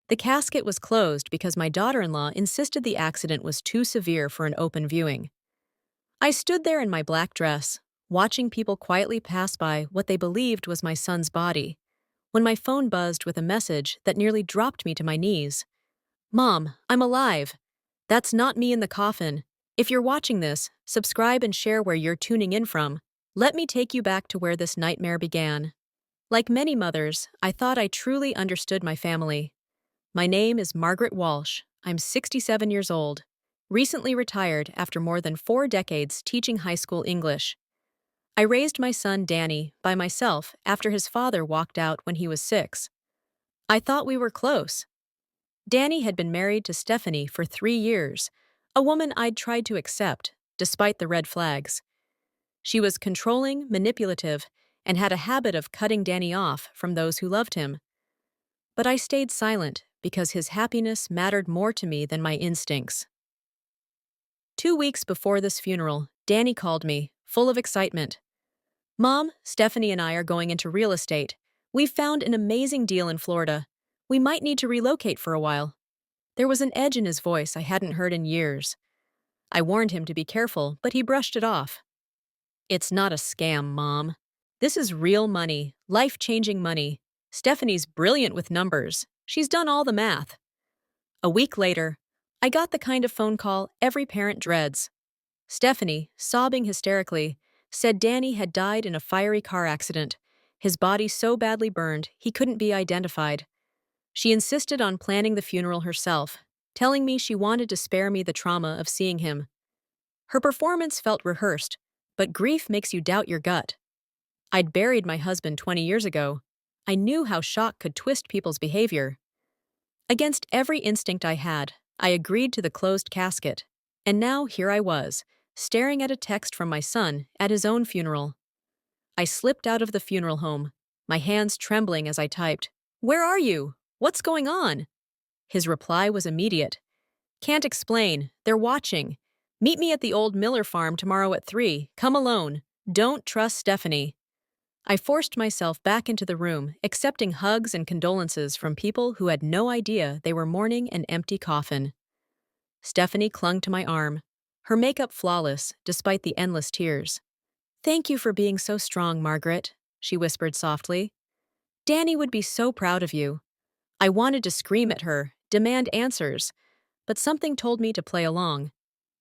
The casket was closed because my daughter-in-law insisted the accident was too severe for an open viewing. I stood there in my black dress, watching people quietly pass by what they believed was my son's body, when my phone buzzed with a message that nearly dropped me to my knees. "Mom, I'm alive. That's not me in the coffin. If you're watching this, subscribe and share where you're tuning in from. Let me take you back to where this nightmare began." Like many mothers, I thought I truly understood my family. My name is Margaret Walsh. I'm 67 years old, recently retired after more than 4 decades teaching high school English. I raised my son Danny by myself after his father walked out when he was 6. I thought we were close. Danny had been married to Stephanie for 3 years, a woman I'd tried to accept, despite the red flags. She was controlling, manipulative, and had a habit of cutting Danny off from those who loved him. But I stayed silent because his happiness mattered more to me than my instincts. 2 weeks before this funeral, Danny called me, full of excitement. "Mom, Stephanie and I are going into real estate. We've found an amazing deal in Florida. We might need to relocate for a while." There was an edge in his voice I hadn't heard in years. I warned him to be careful, but he brushed it off. "It's not a scam, Mom. This is real money, life-changing money. Stephanie's brilliant with numbers. She's done all the math." A week later, I got the kind of phone call every parent dreads. Stephanie, sobbing hysterically, said Danny had died in a fiery car accident, his body so badly burned he couldn't be identified. She insisted on planning the funeral herself, telling me she wanted to spare me the trauma of seeing him. Her performance felt rehearsed, but grief makes you doubt your gut. I'd buried my husband 20 years ago. I knew how shock could twist people's behavior. Against every instinct I had, I agreed to the closed casket, and now here I was, staring at a text from my son at his own funeral. I slipped out of the funeral home, my hands trembling as I typed, "Where are you? What's going on?" His reply was immediate. "Can't explain. They're watching. Meet me at the old Miller farm tomorrow at 3. Come alone. Don't trust Stephanie." I forced myself back into the room, accepting hugs and condolences from people who had no idea they were mourning an empty coffin. Stephanie clung to my arm, her makeup flawless despite the endless tears. "Thank you for being so strong, Margaret," she whispered softly. "Danny would be so proud of you." I wanted to scream at her, demand answers, but something told me to play along.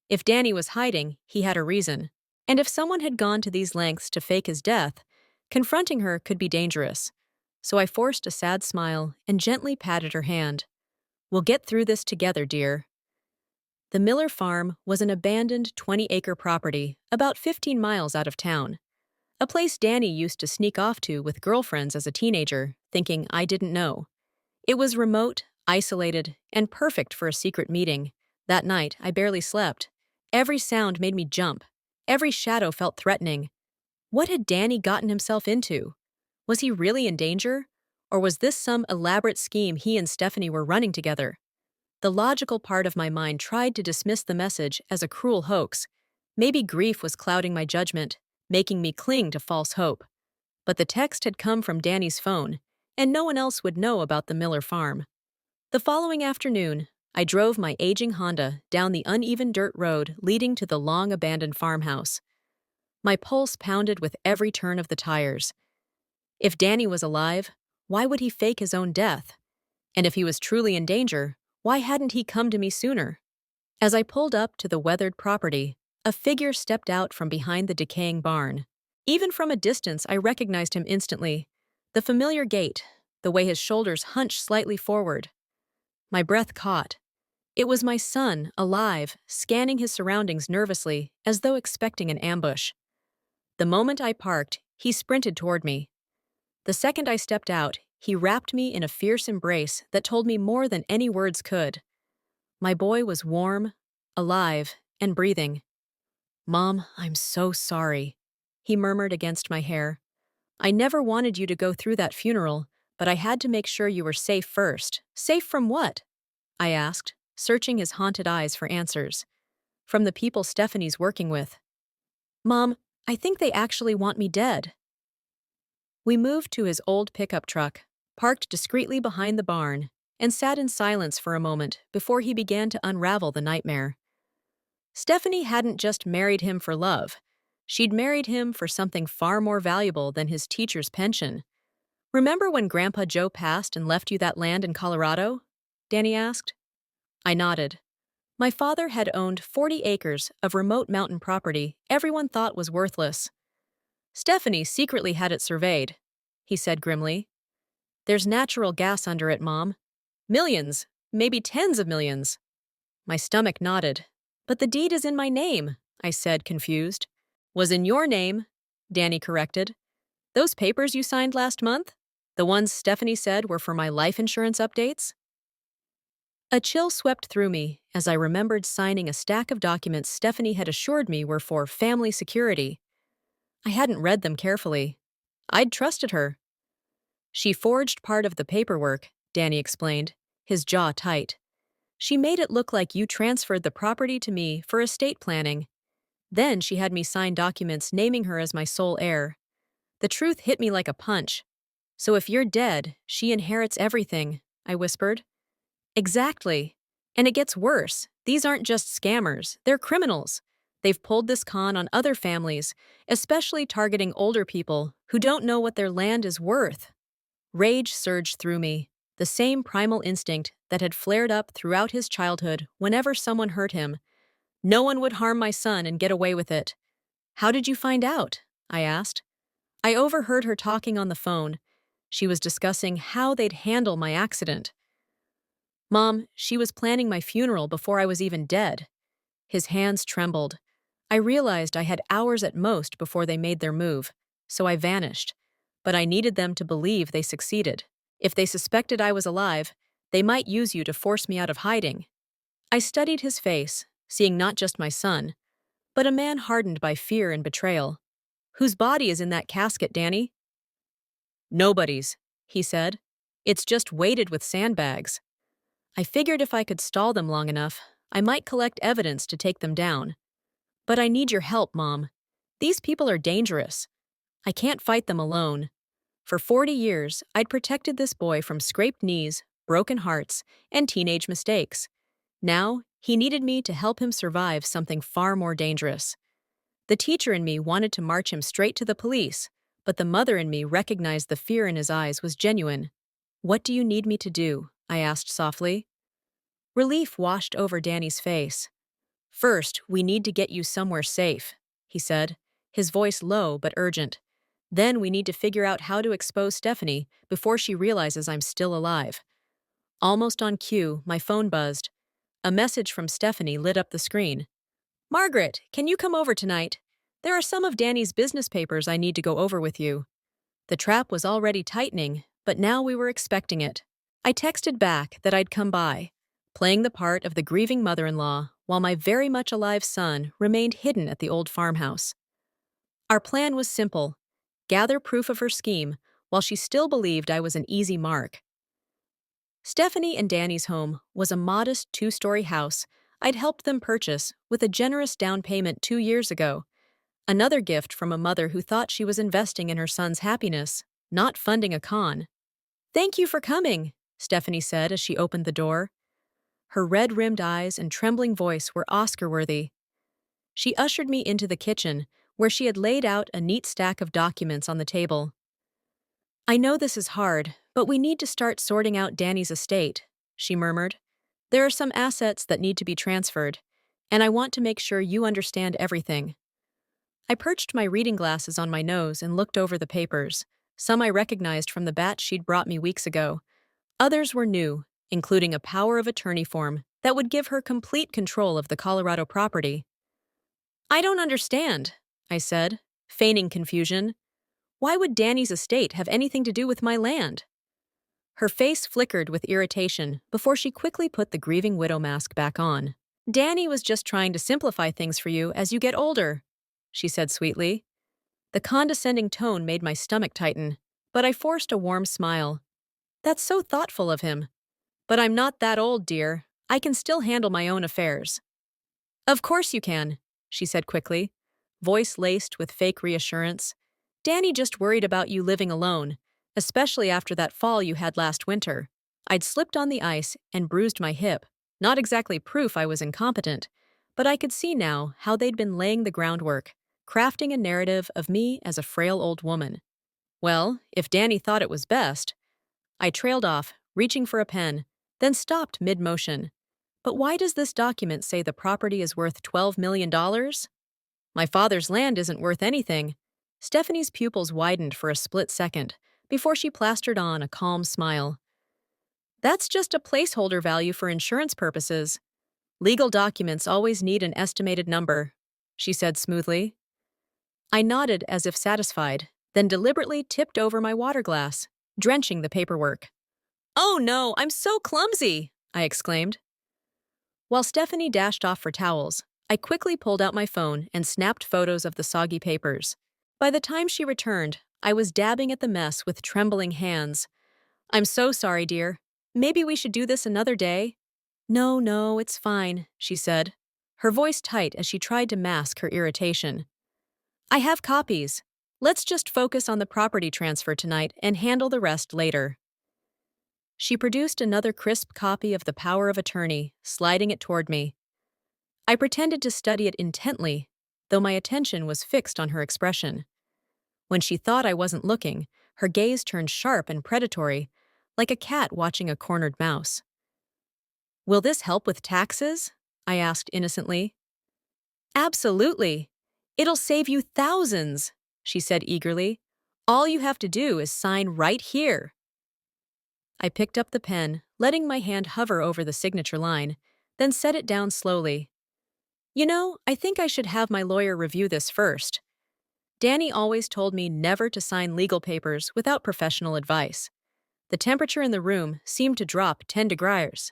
If Danny was hiding, he had a reason. And if someone had gone to these lengths to fake his death, confronting her could be dangerous. So I forced a sad smile and gently patted her hand. "We'll get through this together, dear." The Miller farm was an abandoned 20-acre property about 15 miles out of town, a place Danny used to sneak off to with girlfriends as a teenager, thinking I didn't know. It was remote, isolated, and perfect for a secret meeting. That night, I barely slept. Every sound made me jump. Every shadow felt threatening. What had Danny gotten himself into? Was he really in danger? Or was this some elaborate scheme he and Stephanie were running together? The logical part of my mind tried to dismiss the message as a cruel hoax. Maybe grief was clouding my judgment, making me cling to false hope. But the text had come from Danny's phone, and no one else would know about the Miller farm. The following afternoon, I drove my aging Honda down the uneven dirt road leading to the long-abandoned farmhouse. My pulse pounded with every turn of the tires. If Danny was alive, why would he fake his own death? And if he was truly in danger, why hadn't he come to me sooner? As I pulled up to the weathered property, a figure stepped out from behind the decaying barn. Even from a distance, I recognized him instantly. The familiar gait, the way his shoulders hunched slightly forward. My breath caught. It was my son, alive, scanning his surroundings nervously, as though expecting an ambush. The moment I parked, he sprinted toward me. The second I stepped out, he wrapped me in a fierce embrace that told me more than any words could. My boy was warm, alive, and breathing. "Mom, I'm so sorry," he murmured against my hair. "I never wanted you to go through that funeral, but I had to make sure you were safe first." "Safe from what?" I asked, searching his haunted eyes for answers. "From the people Stephanie's working with." "Mom, I think they actually want me dead." We moved to his old pickup truck, parked discreetly behind the barn, and sat in silence for a moment before he began to unravel the nightmare. Stephanie hadn't just married him for love. She'd married him for something far more valuable than his teacher's pension. "Remember when Grandpa Joe passed and left you that land in Colorado?" Danny asked. I nodded. My father had owned 40 acres of remote mountain property everyone thought was worthless. "Stephanie secretly had it surveyed," he said grimly. "There's natural gas under it, Mom. Millions, maybe tens of millions." My stomach nodded. "But the deed is in my name," I said, confused. "Was in your name," Danny corrected. "Those papers you signed last month? The ones Stephanie said were for my life insurance updates?" A chill swept through me as I remembered signing a stack of documents Stephanie had assured me were for family security. I hadn't read them carefully. I'd trusted her. "She forged part of the paperwork," Danny explained, his jaw tight. "She made it look like you transferred the property to me for estate planning. Then she had me sign documents naming her as my sole heir. The truth hit me like a punch. So if you're dead, she inherits everything," I whispered. "Exactly. And it gets worse. These aren't just scammers, they're criminals. They've pulled this con on other families, especially targeting older people who don't know what their land is worth." Rage surged through me, the same primal instinct that had flared up throughout his childhood whenever someone hurt him. No one would harm my son and get away with it. "How did you find out?" I asked. I overheard her talking on the phone. She was discussing how they'd handle my accident. "Mom, she was planning my funeral before I was even dead." His hands trembled. I realized I had hours at most before they made their move, so I vanished. But I needed them to believe they succeeded. If they suspected I was alive, they might use you to force me out of hiding. I studied his face, seeing not just my son, but a man hardened by fear and betrayal. "Whose body is in that casket, Danny?" "Nobody's," he said. "It's just weighted with sandbags." I figured if I could stall them long enough, I might collect evidence to take them down. "But I need your help, Mom. These people are dangerous. I can't fight them alone." For 40 years, I'd protected this boy from scraped knees, broken hearts, and teenage mistakes. Now, he needed me to help him survive something far more dangerous. The teacher in me wanted to march him straight to the police, but the mother in me recognized the fear in his eyes was genuine. "What do you need me to do?" I asked softly. Relief washed over Danny's face. "First, we need to get you somewhere safe," he said, his voice low but urgent. "Then we need to figure out how to expose Stephanie before she realizes I'm still alive." Almost on cue, my phone buzzed. A message from Stephanie lit up the screen. "Margaret, can you come over tonight? There are some of Danny's business papers I need to go over with you." The trap was already tightening, but now we were expecting it. I texted back that I'd come by, playing the part of the grieving mother-in-law while my very much alive son remained hidden at the old farmhouse. Our plan was simple: gather proof of her scheme while she still believed I was an easy mark. Stephanie and Danny's home was a modest 2-story house I'd helped them purchase with a generous down payment 2 years ago, another gift from a mother who thought she was investing in her son's happiness, not funding a con. "Thank you for coming," Stephanie said as she opened the door. Her red-rimmed eyes and trembling voice were Oscar-worthy. She ushered me into the kitchen, where she had laid out a neat stack of documents on the table. "I know this is hard, but we need to start sorting out Danny's estate," she murmured. "There are some assets that need to be transferred, and I want to make sure you understand everything." I perched my reading glasses on my nose and looked over the papers. Some I recognized from the batch she'd brought me weeks ago. Others were new, including a power of attorney form that would give her complete control of the Colorado property. "I don't understand," I said, feigning confusion. "Why would Danny's estate have anything to do with my land?" Her face flickered with irritation before she quickly put the grieving widow mask back on. "Danny was just trying to simplify things for you as you get older," she said sweetly. The condescending tone made my stomach tighten, but I forced a warm smile. "That's so thoughtful of him. But I'm not that old, dear. I can still handle my own affairs." "Of course you can," she said quickly, voice laced with fake reassurance. "Danny just worried about you living alone, especially after that fall you had last winter. I'd slipped on the ice and bruised my hip, not exactly proof I was incompetent, but I could see now how they'd been laying the groundwork, crafting a narrative of me as a frail old woman. Well, if Danny thought it was best, I trailed off, reaching for a pen, then stopped mid-motion. But why does this document say the property is worth $12 million? My father's land isn't worth anything. Stephanie's pupils widened for a split second before she plastered on a calm smile. That's just a placeholder value for insurance purposes. Legal documents always need an estimated number, she said smoothly. I nodded as if satisfied, then deliberately tipped over my water glass, drenching the paperwork. "Oh no, I'm so clumsy!" I exclaimed. While Stephanie dashed off for towels, I quickly pulled out my phone and snapped photos of the soggy papers. By the time she returned, I was dabbing at the mess with trembling hands. "I'm so sorry, dear. Maybe we should do this another day?" No, it's fine," she said, her voice tight as she tried to mask her irritation. "I have copies. Let's just focus on the property transfer tonight and handle the rest later." She produced another crisp copy of the power of attorney, sliding it toward me. I pretended to study it intently, though my attention was fixed on her expression. When she thought I wasn't looking, her gaze turned sharp and predatory, like a cat watching a cornered mouse. "Will this help with taxes?" I asked innocently. "Absolutely. It'll save you thousands," she said eagerly. "All you have to do is sign right here." I picked up the pen, letting my hand hover over the signature line, then set it down slowly. I think I should have my lawyer review this first. Danny always told me never to sign legal papers without professional advice. The temperature in the room seemed to drop 10 degrees.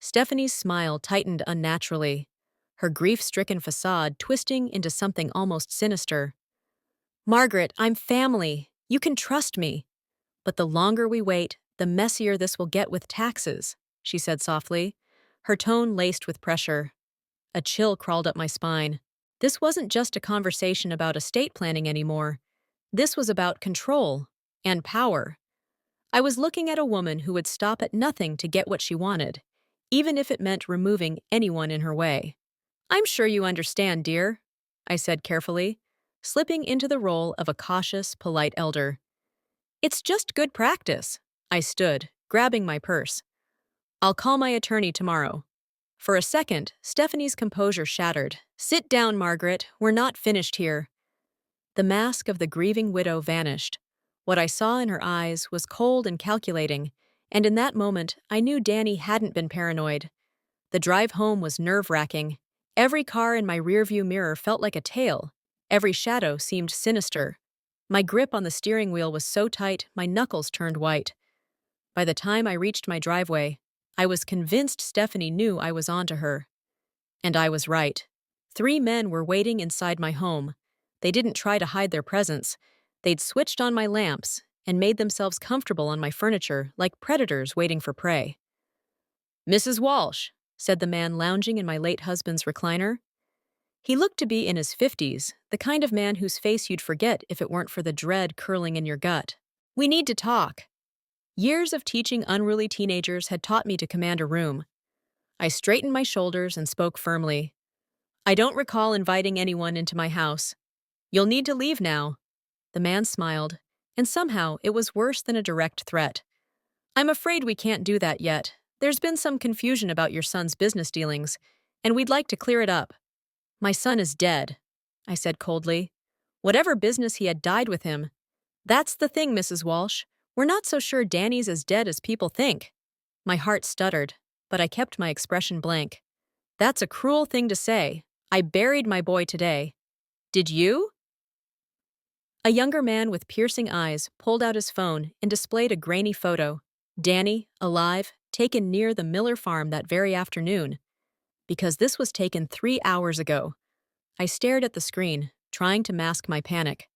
Stephanie's smile tightened unnaturally, her grief-stricken facade twisting into something almost sinister. "Margaret, I'm family. You can trust me. But the longer we wait, the messier this will get with taxes," she said softly, her tone laced with pressure. A chill crawled up my spine. This wasn't just a conversation about estate planning anymore. This was about control and power. I was looking at a woman who would stop at nothing to get what she wanted, even if it meant removing anyone in her way. "I'm sure you understand, dear," I said carefully, slipping into the role of a cautious, polite elder. "It's just good practice." I stood, grabbing my purse. "I'll call my attorney tomorrow." For a second, Stephanie's composure shattered. "Sit down, Margaret. We're not finished here." The mask of the grieving widow vanished. What I saw in her eyes was cold and calculating, and in that moment, I knew Danny hadn't been paranoid. The drive home was nerve-wracking. Every car in my rearview mirror felt like a tail. Every shadow seemed sinister. My grip on the steering wheel was so tight, my knuckles turned white. By the time I reached my driveway, I was convinced Stephanie knew I was onto her. And I was right. 3 men were waiting inside my home. They didn't try to hide their presence. They'd switched on my lamps and made themselves comfortable on my furniture like predators waiting for prey. "Mrs. Walsh," said the man lounging in my late husband's recliner. He looked to be in his 50s, the kind of man whose face you'd forget if it weren't for the dread curling in your gut. "We need to talk." Years of teaching unruly teenagers had taught me to command a room. I straightened my shoulders and spoke firmly. "I don't recall inviting anyone into my house. You'll need to leave now." The man smiled, and somehow it was worse than a direct threat. "I'm afraid we can't do that yet. There's been some confusion about your son's business dealings, and we'd like to clear it up." "My son is dead," I said coldly. Whatever business he had died with him. "That's the thing, Mrs. Walsh. We're not so sure Danny's as dead as people think." My heart stuttered, but I kept my expression blank. "That's a cruel thing to say. I buried my boy today." "Did you?" A younger man with piercing eyes pulled out his phone and displayed a grainy photo. Danny, alive, taken near the Miller farm that very afternoon. Because this was taken 3 hours ago. I stared at the screen, trying to mask my panic.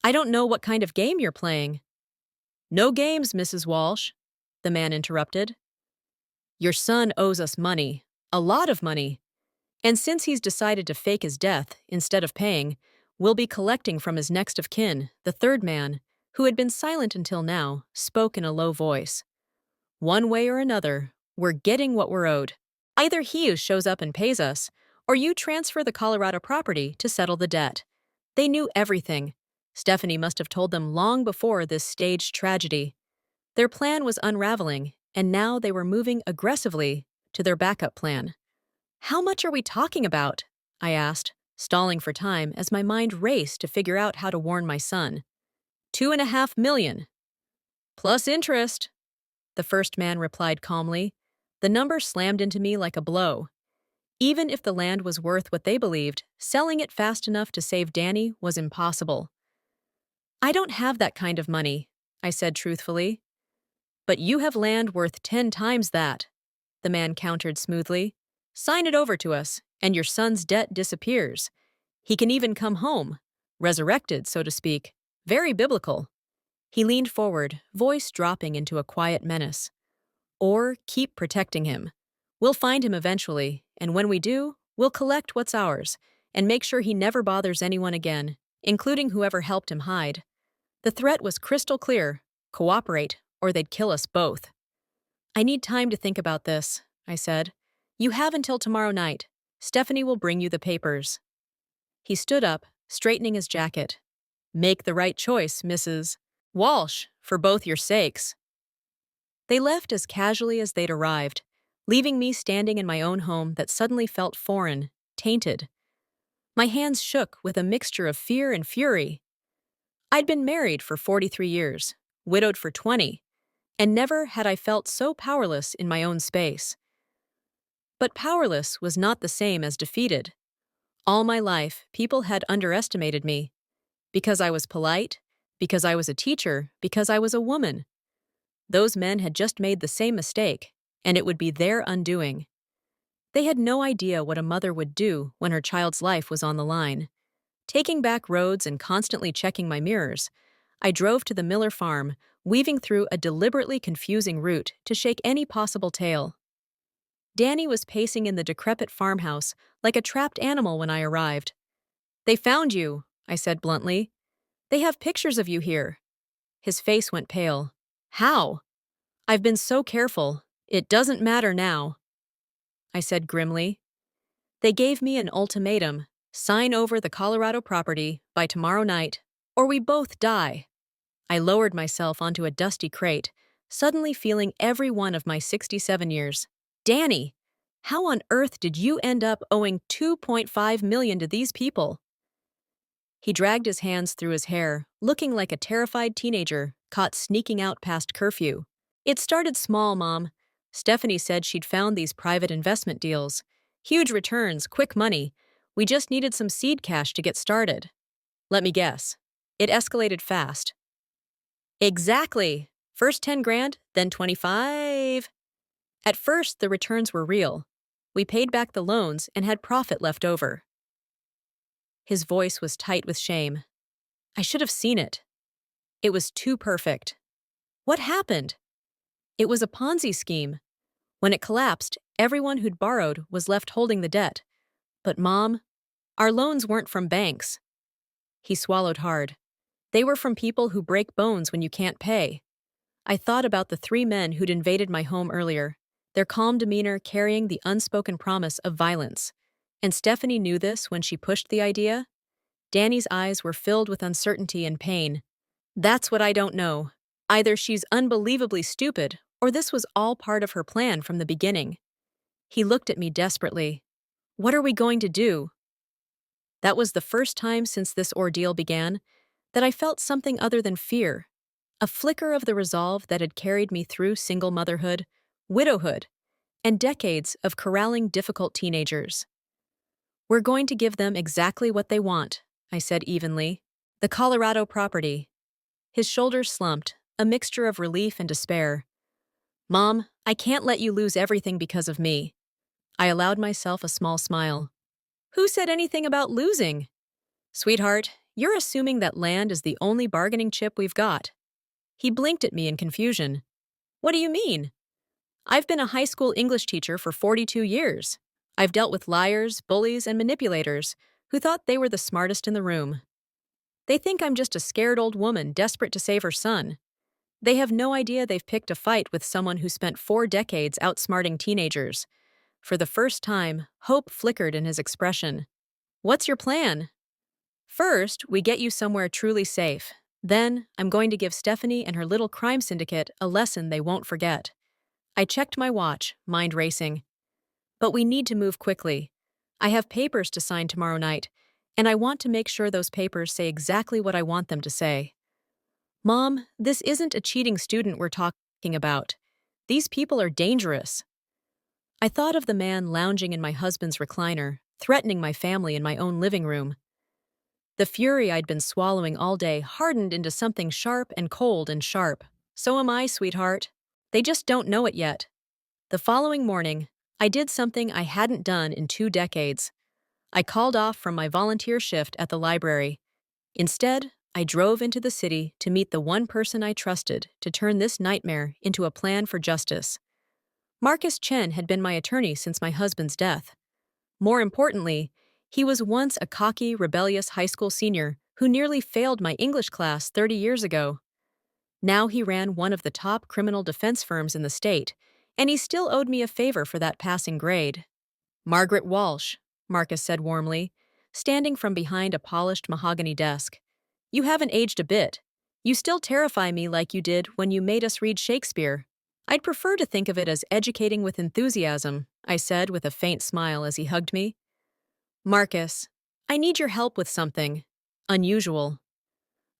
"I don't know what kind of game you're playing." "No games, Mrs. Walsh," the man interrupted. "Your son owes us money, a lot of money. And since he's decided to fake his death instead of paying, we'll be collecting from his next of kin." The third man, who had been silent until now, spoke in a low voice. One way or another, we're getting what we're owed. Either he shows up and pays us, or you transfer the Colorado property to settle the debt. They knew everything. Stephanie must have told them long before this staged tragedy. Their plan was unraveling, and now they were moving aggressively to their backup plan. How much are we talking about? I asked, stalling for time as my mind raced to figure out how to warn my son. 2.5 million. Plus interest, the first man replied calmly. The number slammed into me like a blow. Even if the land was worth what they believed, selling it fast enough to save Danny was impossible. I don't have that kind of money, I said truthfully. But you have land worth 10 times that, the man countered smoothly. Sign it over to us, and your son's debt disappears. He can even come home, resurrected, so to speak. Very biblical. He leaned forward, voice dropping into a quiet menace. Or keep protecting him. We'll find him eventually, and when we do, we'll collect what's ours and make sure he never bothers anyone again, including whoever helped him hide. The threat was crystal clear. Cooperate, or they'd kill us both. I need time to think about this, I said. You have until tomorrow night. Stephanie will bring you the papers. He stood up, straightening his jacket. Make the right choice, Mrs. Walsh, for both your sakes. They left as casually as they'd arrived, leaving me standing in my own home that suddenly felt foreign, tainted. My hands shook with a mixture of fear and fury. I'd been married for 43 years, widowed for 20, and never had I felt so powerless in my own space. But powerless was not the same as defeated. All my life, people had underestimated me. Because I was polite, because I was a teacher, because I was a woman. Those men had just made the same mistake, and it would be their undoing. They had no idea what a mother would do when her child's life was on the line. Taking back roads and constantly checking my mirrors, I drove to the Miller farm, weaving through a deliberately confusing route to shake any possible tail. Danny was pacing in the decrepit farmhouse like a trapped animal when I arrived. They found you, I said bluntly. They have pictures of you here. His face went pale. How? I've been so careful. It doesn't matter now, I said grimly. They gave me an ultimatum. Sign over the Colorado property by tomorrow night, or we both die. I lowered myself onto a dusty crate, suddenly feeling every one of my 67 years. Danny, how on earth did you end up owing $2.5 million to these people? He dragged his hands through his hair, looking like a terrified teenager caught sneaking out past curfew. It started small, Mom. Stephanie said she'd found these private investment deals. Huge returns, quick money. We just needed some seed cash to get started. Let me guess. It escalated fast. Exactly. First 10 grand, then 25. At first, the returns were real. We paid back the loans and had profit left over. His voice was tight with shame. I should have seen it. It was too perfect. What happened? It was a Ponzi scheme. When it collapsed, everyone who'd borrowed was left holding the debt. But Mom, our loans weren't from banks. He swallowed hard. They were from people who break bones when you can't pay. I thought about the 3 men who'd invaded my home earlier, their calm demeanor carrying the unspoken promise of violence. And Stephanie knew this when she pushed the idea. Danny's eyes were filled with uncertainty and pain. That's what I don't know. Either she's unbelievably stupid, or this was all part of her plan from the beginning. He looked at me desperately. What are we going to do? That was the first time since this ordeal began that I felt something other than fear, a flicker of the resolve that had carried me through single motherhood, widowhood, and decades of corralling difficult teenagers. We're going to give them exactly what they want, I said evenly. The Colorado property. His shoulders slumped, a mixture of relief and despair. Mom, I can't let you lose everything because of me. I allowed myself a small smile. Who said anything about losing? Sweetheart, you're assuming that land is the only bargaining chip we've got. He blinked at me in confusion. What do you mean? I've been a high school English teacher for 42 years. I've dealt with liars, bullies, and manipulators who thought they were the smartest in the room. They think I'm just a scared old woman desperate to save her son. They have no idea they've picked a fight with someone who spent 4 decades outsmarting teenagers. For the first time, hope flickered in his expression. What's your plan? First, we get you somewhere truly safe. Then, I'm going to give Stephanie and her little crime syndicate a lesson they won't forget. I checked my watch, mind racing. But we need to move quickly. I have papers to sign tomorrow night, and I want to make sure those papers say exactly what I want them to say. Mom, this isn't a cheating student we're talking about. These people are dangerous. I thought of the man lounging in my husband's recliner, threatening my family in my own living room. The fury I'd been swallowing all day hardened into something sharp and cold and sharp. So am I, sweetheart. They just don't know it yet. The following morning, I did something I hadn't done in 2 decades. I called off from my volunteer shift at the library. Instead, I drove into the city to meet the one person I trusted to turn this nightmare into a plan for justice. Marcus Chen had been my attorney since my husband's death. More importantly, he was once a cocky, rebellious high school senior who nearly failed my English class 30 years ago. Now he ran one of the top criminal defense firms in the state, and he still owed me a favor for that passing grade. Margaret Walsh, Marcus said warmly, standing from behind a polished mahogany desk. You haven't aged a bit. You still terrify me like you did when you made us read Shakespeare. I'd prefer to think of it as educating with enthusiasm, I said with a faint smile as he hugged me. Marcus, I need your help with something unusual.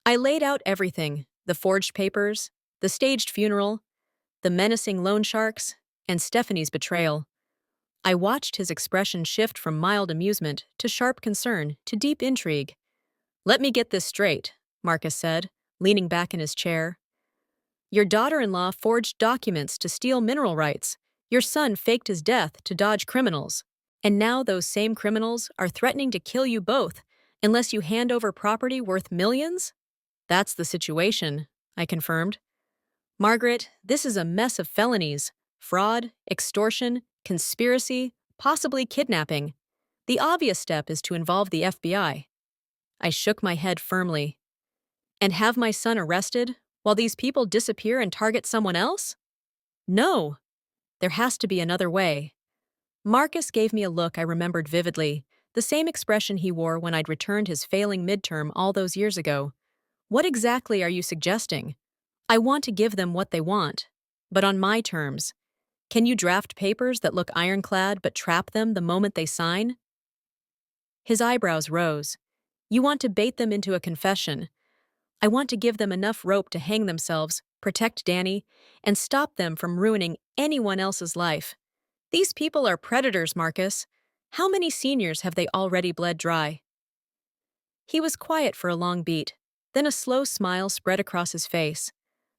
I laid out everything, the forged papers, the staged funeral, the menacing loan sharks, and Stephanie's betrayal. I watched his expression shift from mild amusement to sharp concern to deep intrigue. Let me get this straight, Marcus said, leaning back in his chair. Your daughter-in-law forged documents to steal mineral rights. Your son faked his death to dodge criminals. And now those same criminals are threatening to kill you both unless you hand over property worth millions? That's the situation, I confirmed. Margaret, this is a mess of felonies. Fraud, extortion, conspiracy, possibly kidnapping. The obvious step is to involve the FBI. I shook my head firmly. And have my son arrested while these people disappear and target someone else? No. There has to be another way. Marcus gave me a look I remembered vividly, the same expression he wore when I'd returned his failing midterm all those years ago. What exactly are you suggesting? I want to give them what they want, but on my terms. Can you draft papers that look ironclad but trap them the moment they sign? His eyebrows rose. You want to bait them into a confession. I want to give them enough rope to hang themselves, protect Danny, and stop them from ruining anyone else's life. These people are predators, Marcus. How many seniors have they already bled dry? He was quiet for a long beat, then a slow smile spread across his face.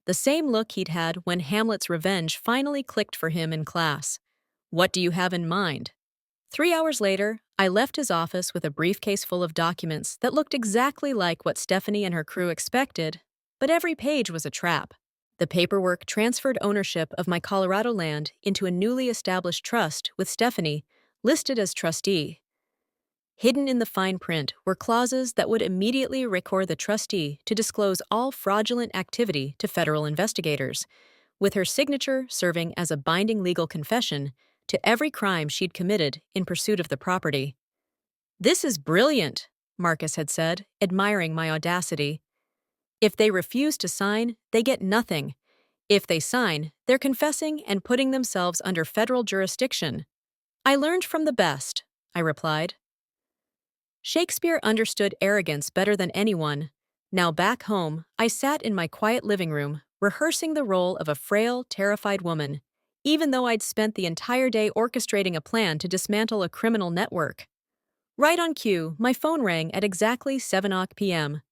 The same look he'd had when Hamlet's revenge finally clicked for him in class. What do you have in mind? 3 hours later, I left his office with a briefcase full of documents that looked exactly like what Stephanie and her crew expected, but every page was a trap. The paperwork transferred ownership of my Colorado land into a newly established trust with Stephanie, listed as trustee. Hidden in the fine print were clauses that would immediately require the trustee to disclose all fraudulent activity to federal investigators, with her signature serving as a binding legal confession to every crime she'd committed in pursuit of the property. This is brilliant, Marcus had said, admiring my audacity. If they refuse to sign, they get nothing. If they sign, they're confessing and putting themselves under federal jurisdiction. I learned from the best, I replied. Shakespeare understood arrogance better than anyone. Now back home, I sat in my quiet living room, rehearsing the role of a frail, terrified woman, even though I'd spent the entire day orchestrating a plan to dismantle a criminal network. Right on cue, my phone rang at exactly 7 p.m.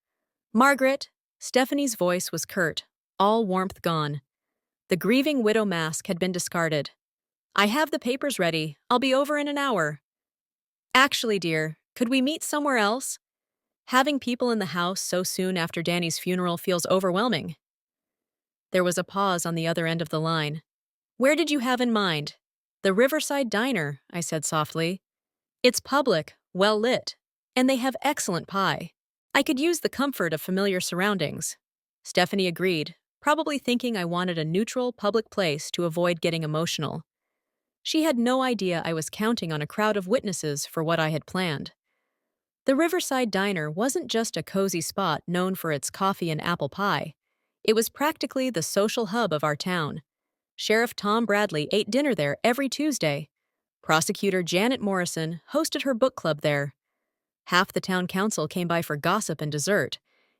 Margaret, Stephanie's voice was curt, all warmth gone. The grieving widow mask had been discarded. I have the papers ready. I'll be over in an hour. Actually, dear, could we meet somewhere else? Having people in the house so soon after Danny's funeral feels overwhelming. There was a pause on the other end of the line. Where did you have in mind? The Riverside Diner, I said softly. It's public, well lit, and they have excellent pie. I could use the comfort of familiar surroundings. Stephanie agreed, probably thinking I wanted a neutral, public place to avoid getting emotional. She had no idea I was counting on a crowd of witnesses for what I had planned. The Riverside Diner wasn't just a cozy spot known for its coffee and apple pie. It was practically the social hub of our town. Sheriff Tom Bradley ate dinner there every Tuesday. Prosecutor Janet Morrison hosted her book club there. Half the town council came by for gossip and dessert.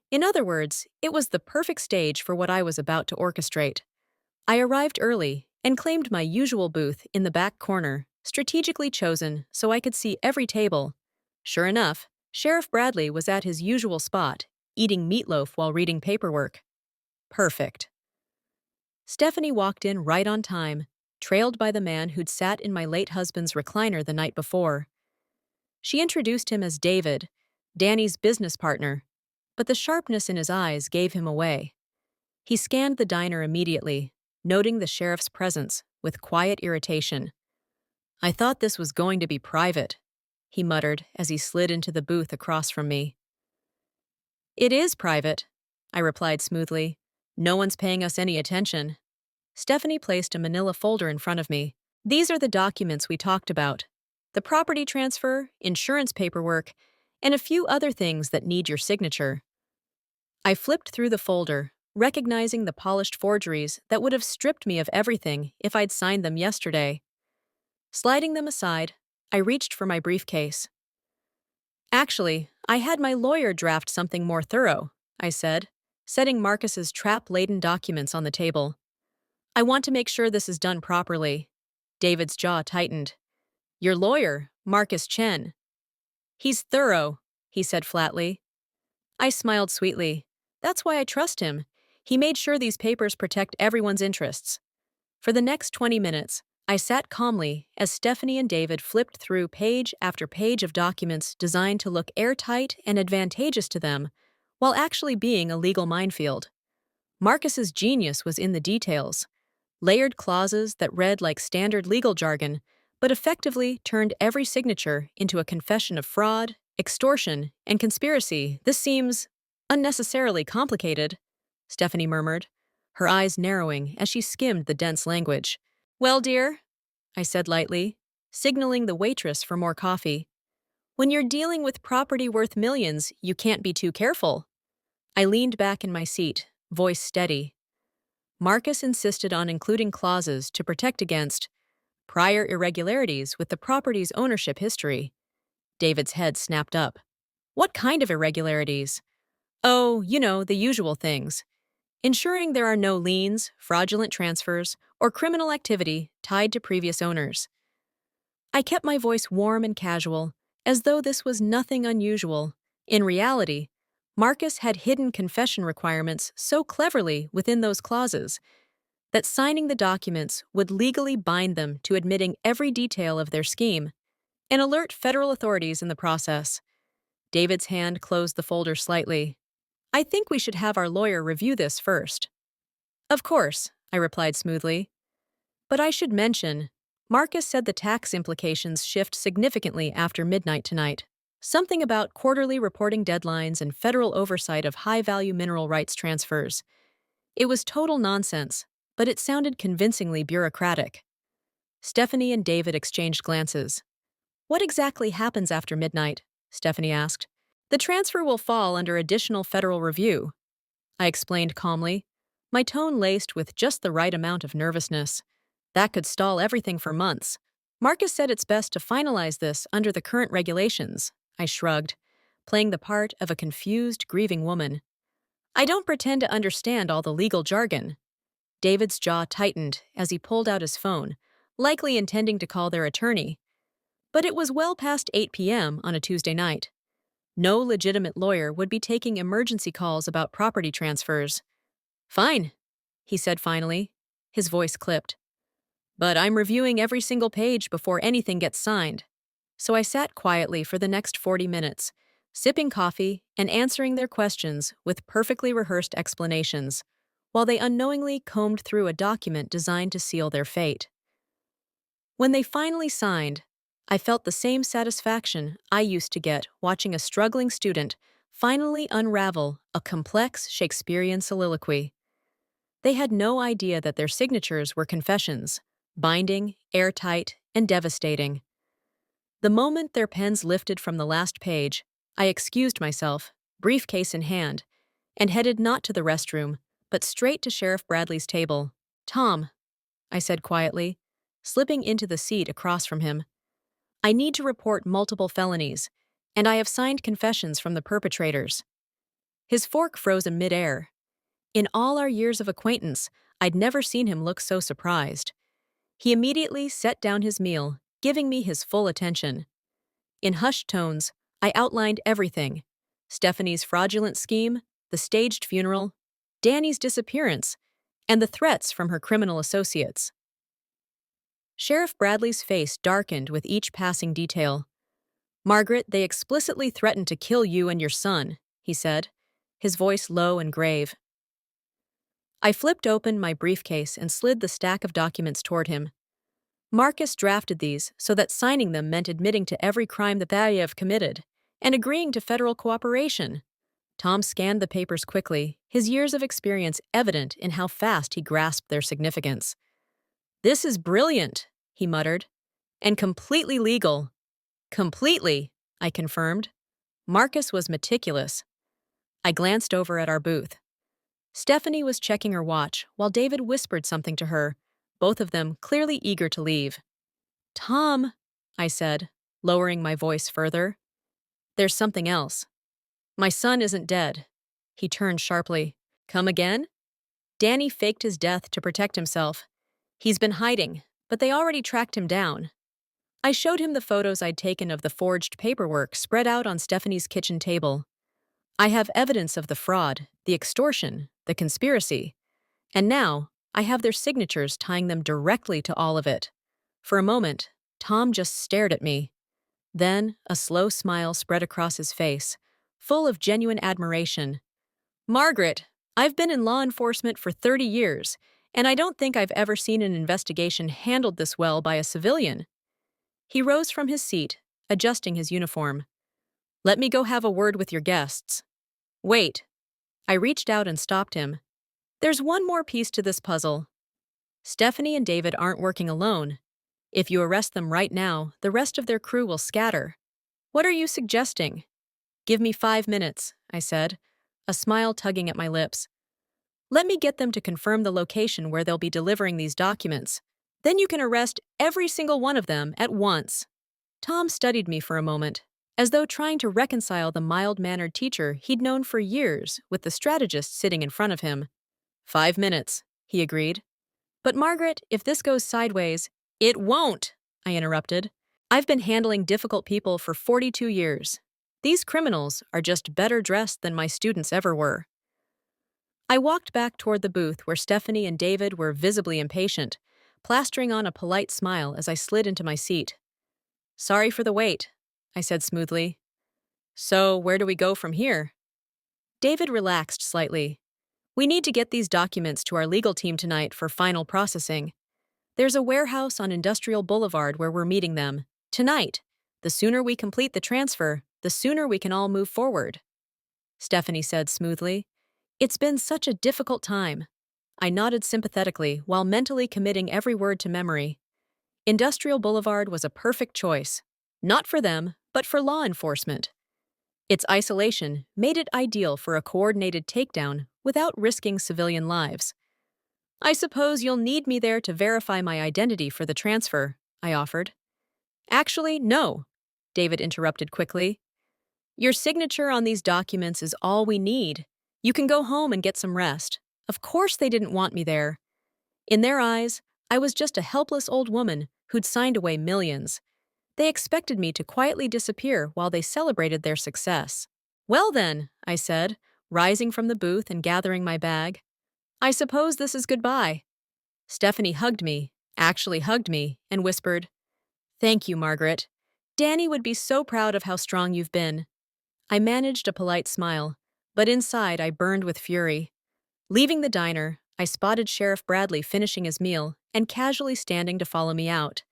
In other words, it was the perfect stage for what I was about to orchestrate. I arrived early and claimed my usual booth in the back corner, strategically chosen so I could see every table. Sure enough, Sheriff Bradley was at his usual spot, eating meatloaf while reading paperwork. Perfect. Stephanie walked in right on time, trailed by the man who'd sat in my late husband's recliner the night before. She introduced him as David, Danny's business partner, but the sharpness in his eyes gave him away. He scanned the diner immediately, noting the sheriff's presence with quiet irritation. "I thought this was going to be private," he muttered as he slid into the booth across from me. "It is private," I replied smoothly. "No one's paying us any attention." Stephanie placed a manila folder in front of me. "These are the documents we talked about. The property transfer, insurance paperwork, and a few other things that need your signature." I flipped through the folder, recognizing the polished forgeries that would have stripped me of everything if I'd signed them yesterday. Sliding them aside, I reached for my briefcase. "Actually, I had my lawyer draft something more thorough," I said, setting Marcus's trap-laden documents on the table. "I want to make sure this is done properly." David's jaw tightened. "Your lawyer, Marcus Chen." "He's thorough," he said flatly. I smiled sweetly. "That's why I trust him. He made sure these papers protect everyone's interests." For the next 20 minutes, I sat calmly as Stephanie and David flipped through page after page of documents designed to look airtight and advantageous to them, while actually being a legal minefield. Marcus's genius was in the details. Layered clauses that read like standard legal jargon, but effectively turned every signature into a confession of fraud, extortion, and conspiracy. "This seems unnecessarily complicated," Stephanie murmured, her eyes narrowing as she skimmed the dense language. "Well, dear," I said lightly, signaling the waitress for more coffee, "when you're dealing with property worth millions, you can't be too careful." I leaned back in my seat, voice steady. Marcus insisted on including clauses to protect against prior irregularities with the property's ownership history. David's head snapped up. "What kind of irregularities?" "Oh, the usual things. Ensuring there are no liens, fraudulent transfers, or criminal activity tied to previous owners." I kept my voice warm and casual, as though this was nothing unusual. In reality, Marcus had hidden confession requirements so cleverly within those clauses that signing the documents would legally bind them to admitting every detail of their scheme and alert federal authorities in the process. David's hand closed the folder slightly. "I think we should have our lawyer review this first." "Of course," I replied smoothly. "But I should mention, Marcus said the tax implications shift significantly after midnight tonight. Something about quarterly reporting deadlines and federal oversight of high-value mineral rights transfers. It was total nonsense, but it sounded convincingly bureaucratic." Stephanie and David exchanged glances. "What exactly happens after midnight?" Stephanie asked. "The transfer will fall under additional federal review," I explained calmly, my tone laced with just the right amount of nervousness. "That could stall everything for months. Marcus said it's best to finalize this under the current regulations." I shrugged, playing the part of a confused, grieving woman. "I don't pretend to understand all the legal jargon." David's jaw tightened as he pulled out his phone, likely intending to call their attorney. But it was well past 8 p.m. on a Tuesday night. No legitimate lawyer would be taking emergency calls about property transfers. "Fine," he said finally, his voice clipped. "But I'm reviewing every single page before anything gets signed." So I sat quietly for the next 40 minutes, sipping coffee and answering their questions with perfectly rehearsed explanations, while they unknowingly combed through a document designed to seal their fate. When they finally signed, I felt the same satisfaction I used to get watching a struggling student finally unravel a complex Shakespearean soliloquy. They had no idea that their signatures were confessions, binding, airtight, and devastating. The moment their pens lifted from the last page, I excused myself, briefcase in hand, and headed not to the restroom, but straight to Sheriff Bradley's table. "Tom," I said quietly, slipping into the seat across from him, "I need to report multiple felonies, and I have signed confessions from the perpetrators." His fork froze in midair. In all our years of acquaintance, I'd never seen him look so surprised. He immediately set down his meal, giving me his full attention. In hushed tones, I outlined everything: Stephanie's fraudulent scheme, the staged funeral, Danny's disappearance, and the threats from her criminal associates. Sheriff Bradley's face darkened with each passing detail. "Margaret, they explicitly threatened to kill you and your son," he said, his voice low and grave. I flipped open my briefcase and slid the stack of documents toward him. Marcus drafted these so that signing them meant admitting to every crime that Bayev committed and agreeing to federal cooperation. Tom scanned the papers quickly, his years of experience evident in how fast he grasped their significance. "This is brilliant," he muttered, "and completely legal." "Completely," I confirmed. Marcus was meticulous. I glanced over at our booth. Stephanie was checking her watch while David whispered something to her, both of them clearly eager to leave. "Tom," I said, lowering my voice further, "there's something else. My son isn't dead." He turned sharply. "Come again?" "Danny faked his death to protect himself. He's been hiding, but they already tracked him down." I showed him the photos I'd taken of the forged paperwork spread out on Stephanie's kitchen table. "I have evidence of the fraud, the extortion, the conspiracy. And now, I have their signatures tying them directly to all of it." For a moment, Tom just stared at me. Then, a slow smile spread across his face, full of genuine admiration. "Margaret, I've been in law enforcement for 30 years, and I don't think I've ever seen an investigation handled this well by a civilian." He rose from his seat, adjusting his uniform. "Let me go have a word with your guests." "Wait." I reached out and stopped him. "There's one more piece to this puzzle. Stephanie and David aren't working alone. If you arrest them right now, the rest of their crew will scatter. What are you suggesting?" "Give me 5 minutes," I said, a smile tugging at my lips. "Let me get them to confirm the location where they'll be delivering these documents. Then you can arrest every single one of them at once." Tom studied me for a moment, as though trying to reconcile the mild-mannered teacher he'd known for years with the strategist sitting in front of him. 5 minutes, he agreed. "But Margaret, if this goes sideways—" "It won't," I interrupted. "I've been handling difficult people for 42 years. These criminals are just better dressed than my students ever were." I walked back toward the booth where Stephanie and David were visibly impatient, plastering on a polite smile as I slid into my seat. "Sorry for the wait," I said smoothly. "So, where do we go from here?" David relaxed slightly. "We need to get these documents to our legal team tonight for final processing. There's a warehouse on Industrial Boulevard where we're meeting them. Tonight. The sooner we complete the transfer, the sooner we can all move forward." Stephanie said smoothly. "It's been such a difficult time." I nodded sympathetically while mentally committing every word to memory. Industrial Boulevard was a perfect choice. Not for them, but for law enforcement. Its isolation made it ideal for a coordinated takedown without risking civilian lives. "I suppose you'll need me there to verify my identity for the transfer," I offered. "Actually, no," David interrupted quickly. "Your signature on these documents is all we need. You can go home and get some rest." Of course they didn't want me there. In their eyes, I was just a helpless old woman who'd signed away millions. They expected me to quietly disappear while they celebrated their success. "Well then," I said, rising from the booth and gathering my bag, "I suppose this is goodbye." Stephanie actually hugged me, and whispered, "Thank you, Margaret. Danny would be so proud of how strong you've been." I managed a polite smile, but inside I burned with fury. Leaving the diner, I spotted Sheriff Bradley finishing his meal and casually standing to follow me out.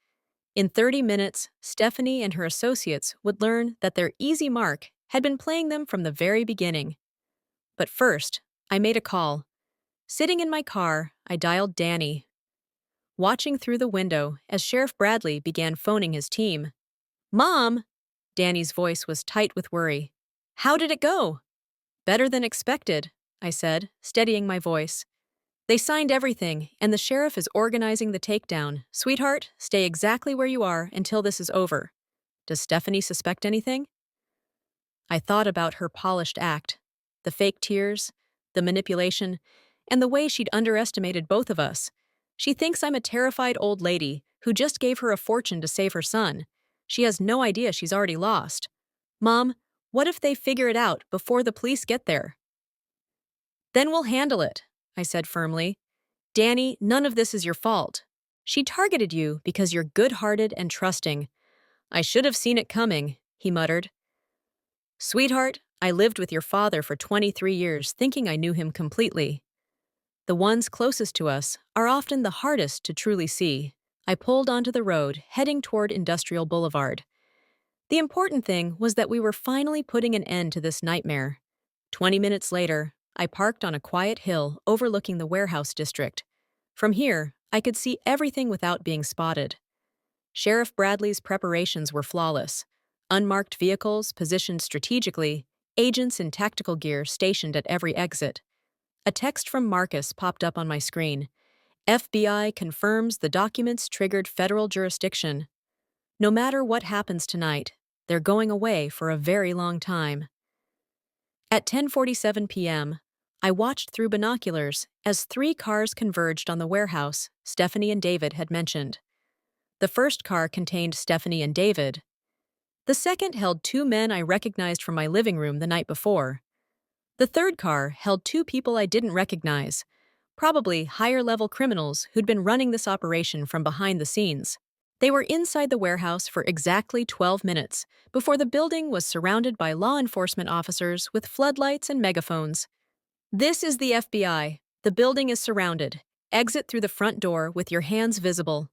In 30 minutes, Stephanie and her associates would learn that their easy mark had been playing them from the very beginning. But first, I made a call. Sitting in my car, I dialed Danny, watching through the window as Sheriff Bradley began phoning his team. Mom! Danny's voice was tight with worry. How did it go? Better than expected, I said, steadying my voice. They signed everything, and the sheriff is organizing the takedown. Sweetheart, stay exactly where you are until this is over. Does Stephanie suspect anything? I thought about her polished act, the fake tears, the manipulation, and the way she'd underestimated both of us. She thinks I'm a terrified old lady who just gave her a fortune to save her son. She has no idea she's already lost. Mom, what if they figure it out before the police get there? Then we'll handle it, I said firmly. Danny, none of this is your fault. She targeted you because you're good-hearted and trusting. I should have seen it coming, he muttered. Sweetheart, I lived with your father for 23 years thinking I knew him completely. The ones closest to us are often the hardest to truly see. I pulled onto the road, heading toward Industrial Boulevard. The important thing was that we were finally putting an end to this nightmare. 20 minutes later, I parked on a quiet hill overlooking the warehouse district. From here, I could see everything without being spotted. Sheriff Bradley's preparations were flawless. Unmarked vehicles positioned strategically, agents in tactical gear stationed at every exit. A text from Marcus popped up on my screen. FBI confirms the documents triggered federal jurisdiction. No matter what happens tonight, they're going away for a very long time. At 10:47 p.m., I watched through binoculars as 3 cars converged on the warehouse Stephanie and David had mentioned. The first car contained Stephanie and David. The second held 2 men I recognized from my living room the night before. The third car held 2 people I didn't recognize, probably higher-level criminals who'd been running this operation from behind the scenes. They were inside the warehouse for exactly 12 minutes before the building was surrounded by law enforcement officers with floodlights and megaphones. This is the FBI. The building is surrounded. Exit through the front door with your hands visible.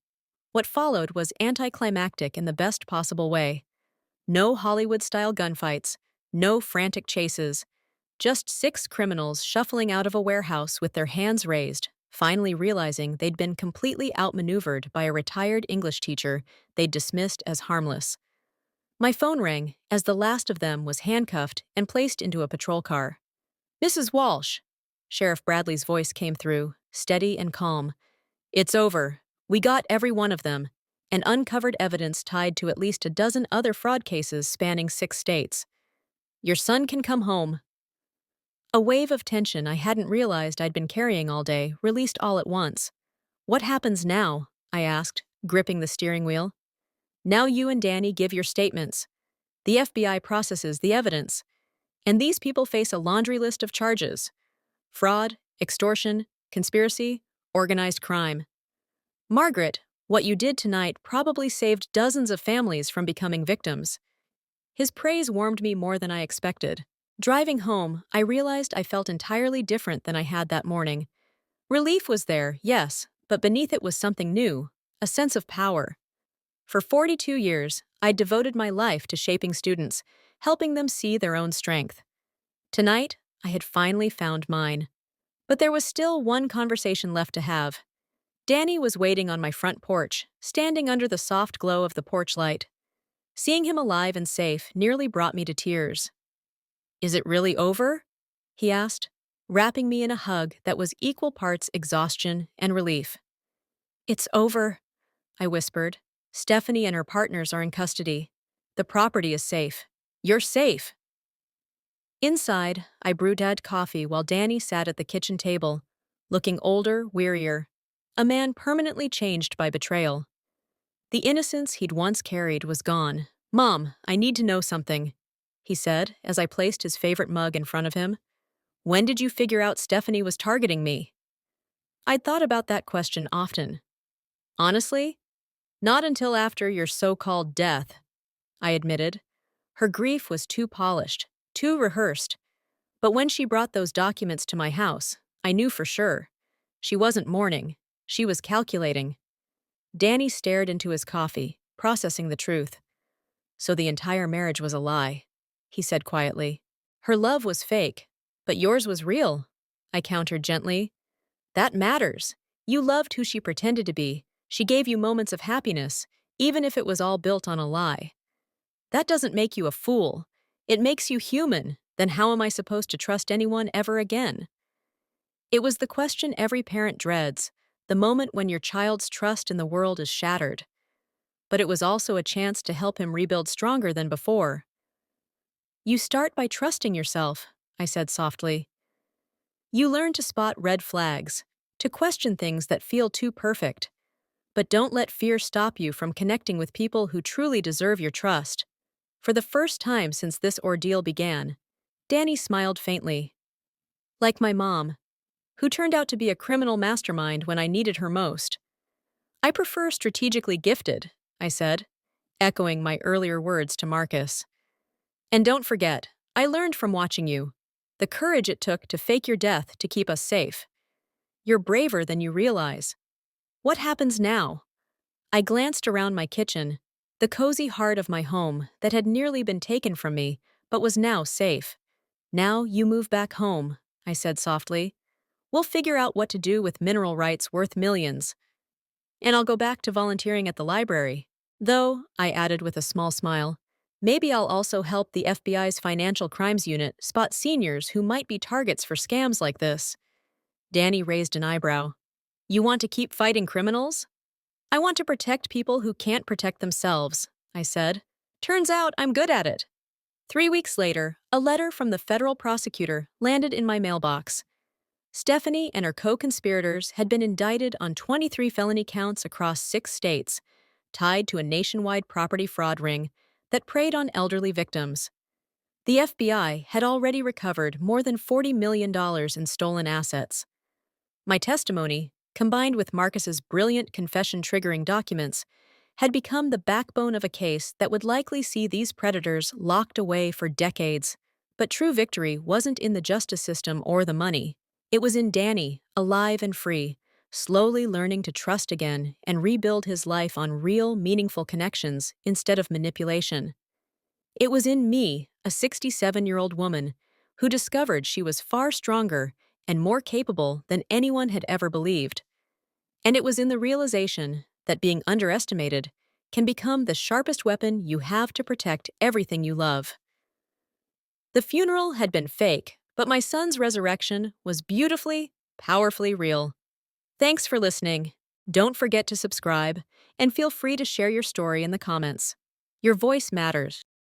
What followed was anticlimactic in the best possible way. No Hollywood-style gunfights, no frantic chases. Just 6 criminals shuffling out of a warehouse with their hands raised, finally realizing they'd been completely outmaneuvered by a retired English teacher they'd dismissed as harmless. My phone rang as the last of them was handcuffed and placed into a patrol car. Mrs. Walsh, Sheriff Bradley's voice came through, steady and calm. It's over. We got every one of them, and uncovered evidence tied to at least a dozen other fraud cases spanning 6 states. Your son can come home. A wave of tension I hadn't realized I'd been carrying all day released all at once. What happens now? I asked, gripping the steering wheel. Now you and Danny give your statements. The FBI processes the evidence. And these people face a laundry list of charges. Fraud, extortion, conspiracy, organized crime. Margaret, what you did tonight probably saved dozens of families from becoming victims. His praise warmed me more than I expected. Driving home, I realized I felt entirely different than I had that morning. Relief was there, yes, but beneath it was something new, a sense of power. For 42 years, I'd devoted my life to shaping students, helping them see their own strength. Tonight, I had finally found mine. But there was still one conversation left to have. Danny was waiting on my front porch, standing under the soft glow of the porch light. Seeing him alive and safe nearly brought me to tears. Is it really over? He asked, wrapping me in a hug that was equal parts exhaustion and relief. It's over, I whispered. Stephanie and her partners are in custody. The property is safe. You're safe. Inside, I brewed Dad coffee while Danny sat at the kitchen table, looking older, wearier, a man permanently changed by betrayal. The innocence he'd once carried was gone. Mom, I need to know something, he said as I placed his favorite mug in front of him. When did you figure out Stephanie was targeting me? I'd thought about that question often. Honestly, not until after your so-called death, I admitted. Her grief was too polished, too rehearsed. But when she brought those documents to my house, I knew for sure. She wasn't mourning. She was calculating. Danny stared into his coffee, processing the truth. So the entire marriage was a lie, he said quietly. Her love was fake, but yours was real, I countered gently. That matters. You loved who she pretended to be. She gave you moments of happiness, even if it was all built on a lie. That doesn't make you a fool. It makes you human. Then how am I supposed to trust anyone ever again? It was the question every parent dreads, the moment when your child's trust in the world is shattered. But it was also a chance to help him rebuild stronger than before. You start by trusting yourself, I said softly. You learn to spot red flags, to question things that feel too perfect. But don't let fear stop you from connecting with people who truly deserve your trust. For the first time since this ordeal began, Danny smiled faintly. Like my mom, who turned out to be a criminal mastermind when I needed her most. I prefer strategically gifted, I said, echoing my earlier words to Marcus. And don't forget, I learned from watching you. The courage it took to fake your death to keep us safe. You're braver than you realize. What happens now? I glanced around my kitchen, the cozy heart of my home that had nearly been taken from me, but was now safe. Now you move back home, I said softly. We'll figure out what to do with mineral rights worth millions. And I'll go back to volunteering at the library. Though, I added with a small smile, maybe I'll also help the FBI's Financial Crimes Unit spot seniors who might be targets for scams like this. Danny raised an eyebrow. You want to keep fighting criminals? I want to protect people who can't protect themselves, I said. Turns out I'm good at it. 3 weeks later, a letter from the federal prosecutor landed in my mailbox. Stephanie and her co-conspirators had been indicted on 23 felony counts across 6 states, tied to a nationwide property fraud ring that preyed on elderly victims. The FBI had already recovered more than $40 million in stolen assets. My testimony, combined with Marcus's brilliant confession-triggering documents, had become the backbone of a case that would likely see these predators locked away for decades. But true victory wasn't in the justice system or the money. It was in Danny, alive and free, slowly learning to trust again and rebuild his life on real, meaningful connections instead of manipulation. It was in me, a 67-year-old woman, who discovered she was far stronger and more capable than anyone had ever believed. And it was in the realization that being underestimated can become the sharpest weapon you have to protect everything you love. The funeral had been fake, but my son's resurrection was beautifully, powerfully real. Thanks for listening. Don't forget to subscribe, and feel free to share your story in the comments. Your voice matters.